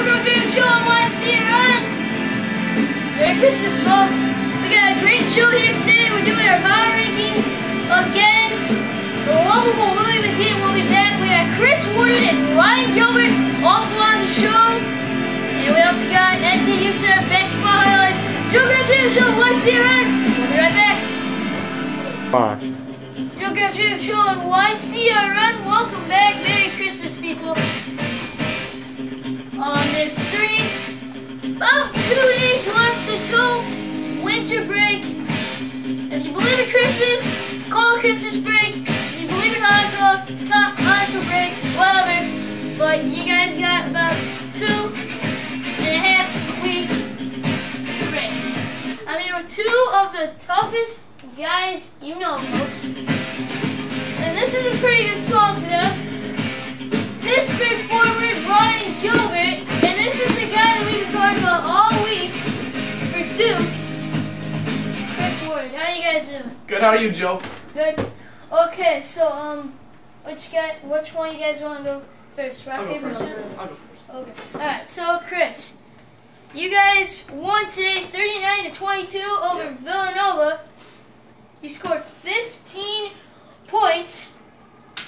Merry Christmas, folks. We got a great show here today. We're doing our power rankings again. The lovable Louis Medina will be back. We got Woodard and Ryan Gilbert also on the show. And we also got NT Utah basketball highlights. Joe Kraus Radio Show, YC Run. We'll be right back. Joe Kraus Radio Show on YC Run. Welcome back. Merry Christmas, people. There's about 2 days left until winter break. If you believe in Christmas, call it Christmas break. If you believe in Hanukkah, it's Hanukkah break, whatever. But you guys got about 2.5 week break. I mean, we're two of the toughest guys you know, folks. And this is a pretty good song for them. Pittsburgh forward Ryan Gilbert, and this is the guy that we've been talking about all week for Duke. Wood, how you guys doing? Good. How are you, Joe? Good. Okay, so which one you guys want to go first? Rock, paper, scissors? I'll go first. Okay. All right. So Chris, you guys won today, 39-22 over Villanova. You scored 15 points.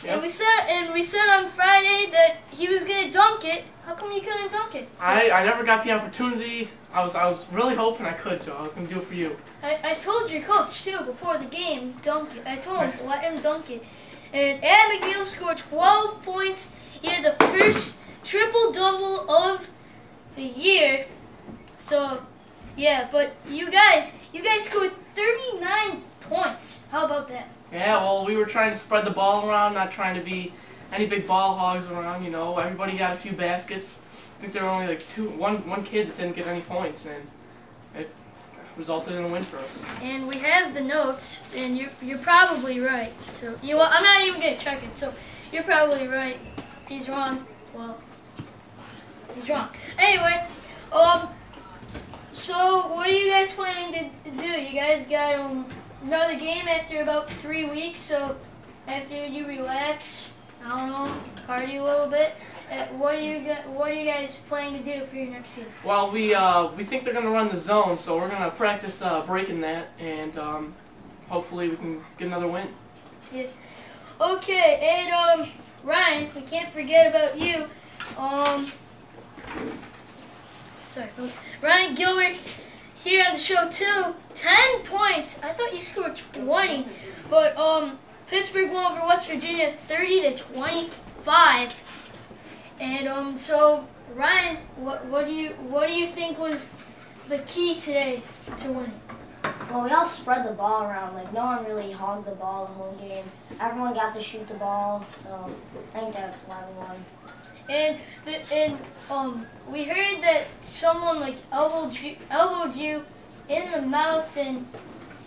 Yep. And we said on Friday that he was gonna dunk it. How come you couldn't dunk it? I never got the opportunity. I was really hoping I could, Joe. I was gonna do it for you. I told your coach too before the game, dunk it. I told him to let him dunk it. And Adam McNeil scored 12 points. He had the first triple-double of the year. So yeah, but you guys scored 39 points. How about that? Yeah, well, we were trying to spread the ball around, not trying to be any big ball hogs around, you know. Everybody got a few baskets. I think there were only like one kid that didn't get any points, and it resulted in a win for us. And we have the notes, and you're probably right. So I'm not even gonna check it. So you're probably right. If he's wrong, well, he's wrong. Anyway, so what are you guys planning to do? You guys got another game after about 3 weeks, so after you relax, I don't know, party a little bit. What are you guys planning to do for your next season? Well, we think they're gonna run the zone, so we're gonna practice breaking that, and hopefully we can get another win. Yeah. Okay, and Ryan, we can't forget about you. Sorry, folks. Ryan Gilbert here on the show too. 10 points. I thought you scored 20, but Pittsburgh won over West Virginia 30-25. And so Ryan, what do you think was the key today to winning? Well, we all spread the ball around. Like, no one really hogged the ball the whole game. Everyone got to shoot the ball, so I think that's why we won. And we heard that someone like elbowed you in the mouth, and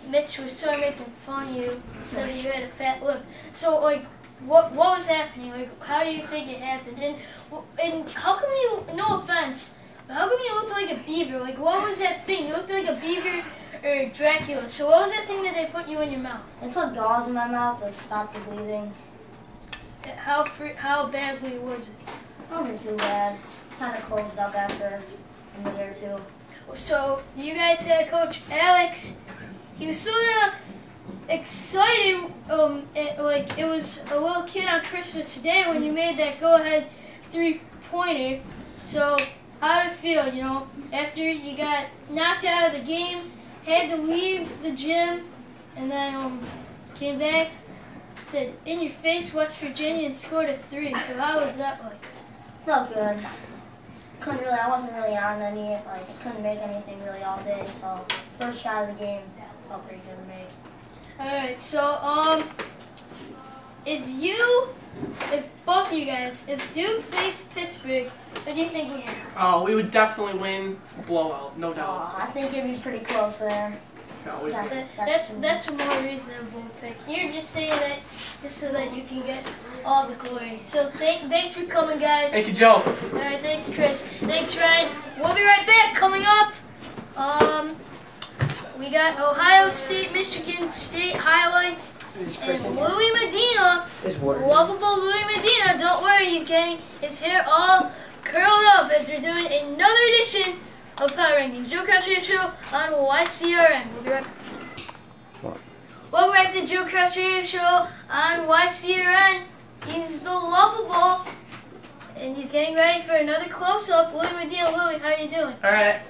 Mitch was sort of making fun of you. Said that you had a fat lip. So like, what was happening? Like, how do you think it happened? And how come you? No offense, but how come you looked like a beaver? Like, what was that thing? You looked like a beaver or Dracula. So what was that thing that they put you in your mouth? They put gauze in my mouth to stop the bleeding. How badly was it? It wasn't too bad. Kind of closed up after a minute or two. So you guys had Coach Alex. He was sort of excited, like it was a little kid on Christmas Day when you made that go-ahead three-pointer. So how did it feel, you know, after you got knocked out of the game, had to leave the gym, and then came back, said, in your face, West Virginia, and scored a 3. So how was that like? Felt good. I wasn't really on any, like, I couldn't make anything really all day, so first shot of the game felt pretty good to make. Alright, so, if both of you guys, if Duke faced Pittsburgh, what do you think would happen? Oh, we would definitely win a blowout, no doubt. I think it'd be pretty close there. No, that's a more reasonable pick. You're just saying that just so that you can get all the glory. So thanks for coming, guys. Thank you, Joe. All right, thanks, Chris. Thanks, Ryan. We'll be right back. Coming up, we got Ohio State, Michigan State highlights, and Louis Medina, lovable Louis Medina. Don't worry, he's getting his hair all curled up as we're doing another edition of Power Rankings. Joe Kraus Radio Show on YCRN. We'll be right back. Welcome back to Joe Kraus Radio Show on YCRN. He's the lovable, and he's getting ready for another close-up. Louis Medina. Louis, how are you doing? All right.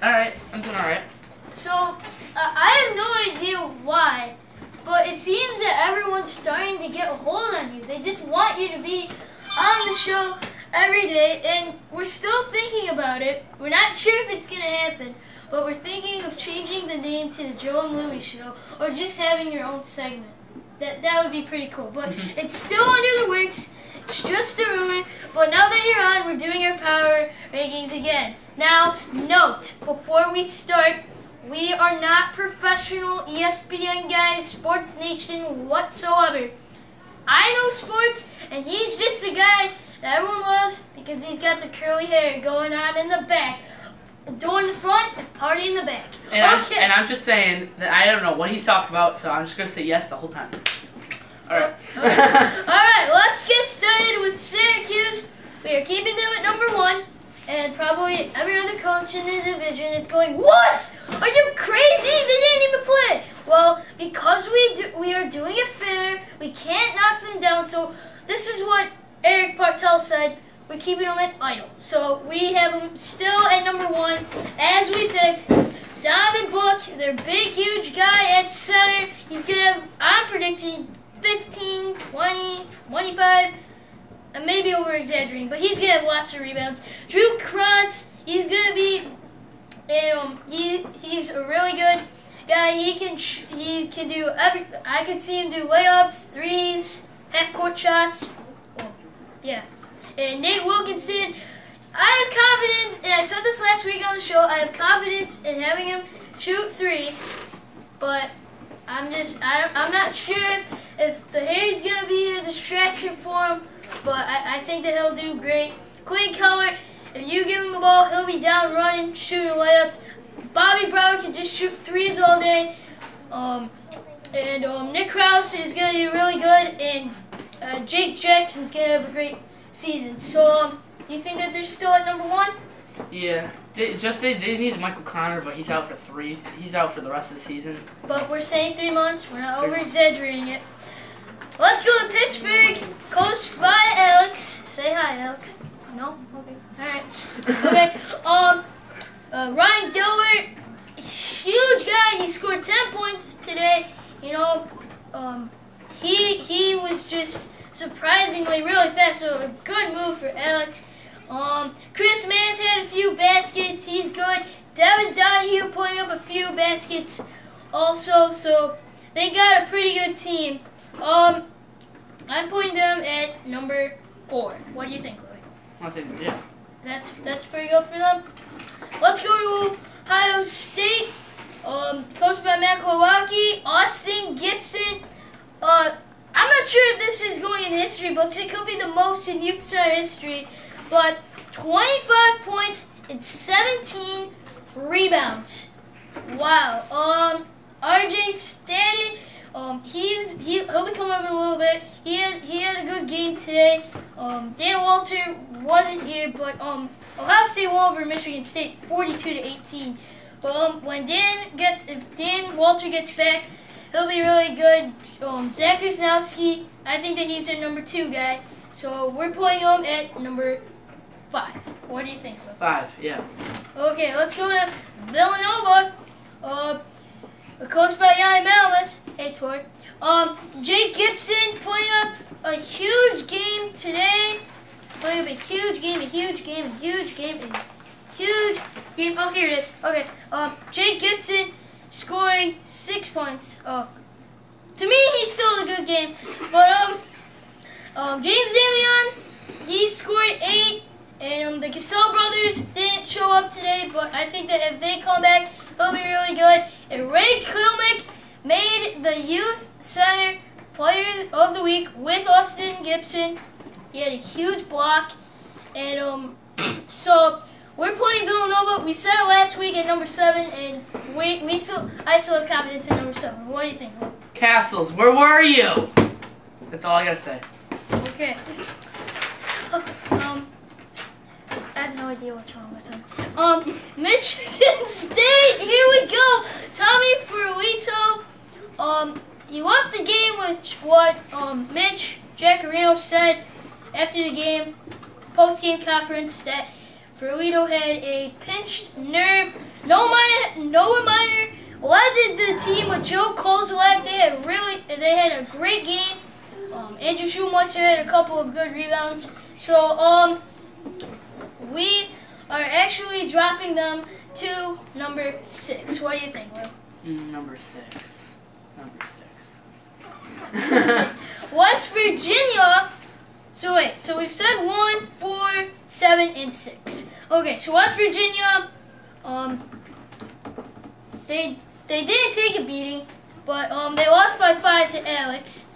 I'm doing all right. So, I have no idea why, but it seems that everyone's starting to get a hold on you. They just want you to be on the show every day, and we're still thinking about it. We're not sure if it's going to happen, but we're thinking of changing the name to the Joe and Louis Show, or just having your own segment. That would be pretty cool, but it's still under the works. It's just a rumor, but now that you're on, we're doing our power rankings again. Now, note, before we start, we are not professional ESPN guys, Sports Nation whatsoever. I know sports, and he's just a guy that everyone loves because he's got the curly hair going on in the back. Door in the front, and party in the back. And I'm just saying that I don't know what he's talking about, so I'm just going to say yes the whole time. All right. Alright, let's get started with Syracuse. We are keeping them at number 1, and probably every other coach in the division is going, "What? Are you crazy? They didn't even play." Well, because we are doing it fair, we can't knock them down, so this is what Eric Bartel said. We're keeping them at idle. So we have them still at number 1, as we picked. Donovan Book, their big, huge guy at center. He's going to have, I'm predicting, 15, 20, 25, and maybe over-exaggerating, but he's going to have lots of rebounds. Drew Krantz, he's going to be, he's a really good guy. He can do I could see him do layups, threes, half-court shots. Well, yeah. And Nate Wilkinson, I have confidence, and I said this last week on the show, I have confidence in having him shoot threes, but I'm not sure if the hair is going to be a distraction for him, but I think that he'll do great. Quinn Keller, if you give him the ball, he'll be down running, shooting layups. Bobby Brown can just shoot threes all day. Nick Kraus is going to do really good, and Jake Jackson's going to have a great season. So, do you think that they're still at number 1? Yeah. They need Michael Connor, but he's out for 3. He's out for the rest of the season. But we're saying 3 months. We're not over-exaggerating it. Let's go to Pittsburgh, coached by Alex. Say hi, Alex. No? Okay. All right. Okay. Ryan Gilbert, huge guy. He scored 10 points today. You know, he was just surprisingly really fast, so a good move for Alex. Chris Mann had a few baskets. He's good. Devin Donahue putting up a few baskets also, so they got a pretty good team. I'm putting them at number 4. What do you think, Louis? I think, yeah. That's pretty good for them. Let's go to Ohio State, coached by Matt Glowacki. Austin Gibson. I'm not sure if this is going in history books. It could be the most in youth center history, but 25 points and 17 rebounds. Wow. RJ Stanton. He'll be coming up in a little bit. He had a good game today. Dan Walter wasn't here, but Ohio State won over Michigan State 42-18. But if Dan Walter gets back, he'll be really good. Zach Wisnowski, I think that he's their number 2 guy. So we're putting him at number 5. What do you think, Louis? 5, yeah. Okay, let's go to Villanova. Coached by Yanni Malamas. Hey, Tori. Jake Gibson putting up a huge game today. Putting up a huge game. Oh, here it is. Okay. Jake Gibson scoring 6 points. To me, he's still a good game. But James Damian, he scored 8. And the Gasol brothers didn't show up today, but I think that if they come back, he'll be really good. And Ray Kilmick made the Youth Center Player of the Week with Austin Gibson. He had a huge block. And so we're playing Villanova. We said it last week at number 7, and I still have confidence in number 7. What do you think, Luke? Castles, where were you? That's all I gotta say. Okay. I have no idea what's wrong with him. Michigan State, here we go. Tommy Ferlito. He left the game with what Mitch Jaccarino said after the game, post-game conference, that Ferlito had a pinched nerve. Noah Minor led the team with Joe Kozolak. They had a great game. Andrew Schulmeister had a couple of good rebounds. So we are actually dropping them to number 6. What do you think, Will? Number 6. Number 6. West Virginia. So wait. So we've said 1, 4, 7, and 6. Okay. So West Virginia. They didn't take a beating, but they lost by 5 to Alex.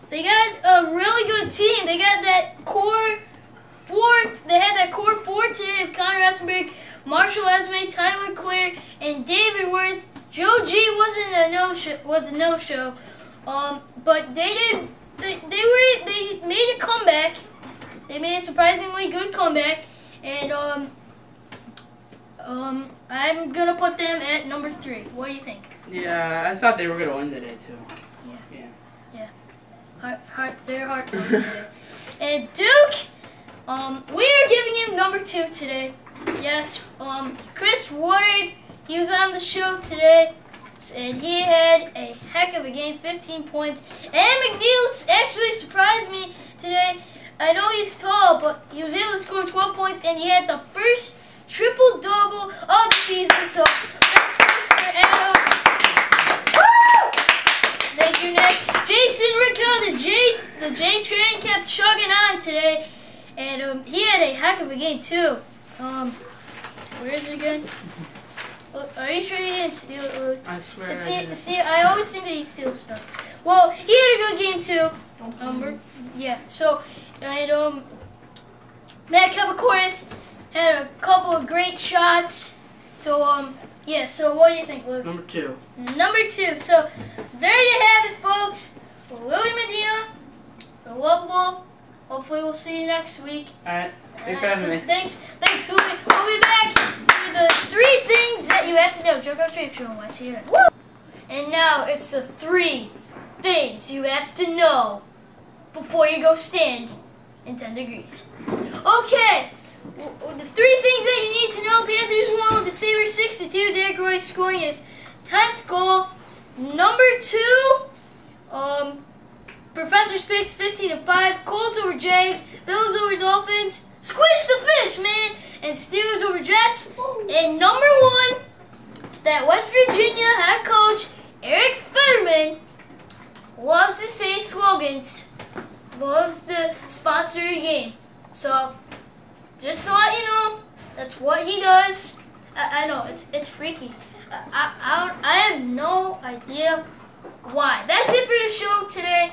They got a really good team. They got that core 4. They had that core 4 today of Connor Essenberg, Marshall Esme, Tyler Clare, and David Worth. Joe G was a no-show. But they made a comeback. They made a surprisingly good comeback, and I'm gonna put them at number 3. What do you think? Yeah, I thought they were gonna win today too. They're hard today. And Duke, we are giving him number 2 today. Yes, Chris Woodard, he was on the show today, and he had a heck of a game, 15 points. And McNeil actually surprised me today. I know he's tall, but he was able to score 12 points, and he had the first triple-double of the season. So that's good for Adam. Thank you, Nick. Jason Rico, the J train kept chugging on today, and he had a heck of a game too. Where is it again? Are you sure you didn't steal it, Luke? I swear. See, I always think that he steals stuff. Well, he had a good game too. Yeah. So, and Matt Kavakoris had a couple of great shots. So, yeah. So, what do you think, Luke? Number 2. Number 2. So, there you have it, folks. Louis Medina, the lovable. Hopefully, we'll see you next week. All right. Thanks for having me. Thanks, Louis. We'll be back for the 3 things that you have to know. Joe Kraus Show on YCR. Woo! And now it's the 3 things you have to know before you go stand in 10 degrees. Okay. The 3 things that you need to know: Panthers won, the Sabres 6-2. Derek Roy scoring his 10th goal. Number 2, Professor Spicks 15-5. Colts over Jags. Bills over Dolphins. Squish the fish, man. And Steelers over Jets. And number 1, that West Virginia head coach Eric Fetterman loves to say slogans. Loves to sponsor the game. So, just to let you know, that's what he does. I know, it's freaky. I have no idea why. That's it for the show today.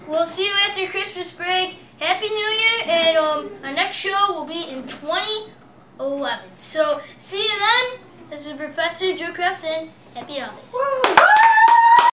We'll see you after Christmas break. Happy New Year, and our next show will be in 2011. So, see you then. This is Professor Joe Kraus, and happy holidays. Woo!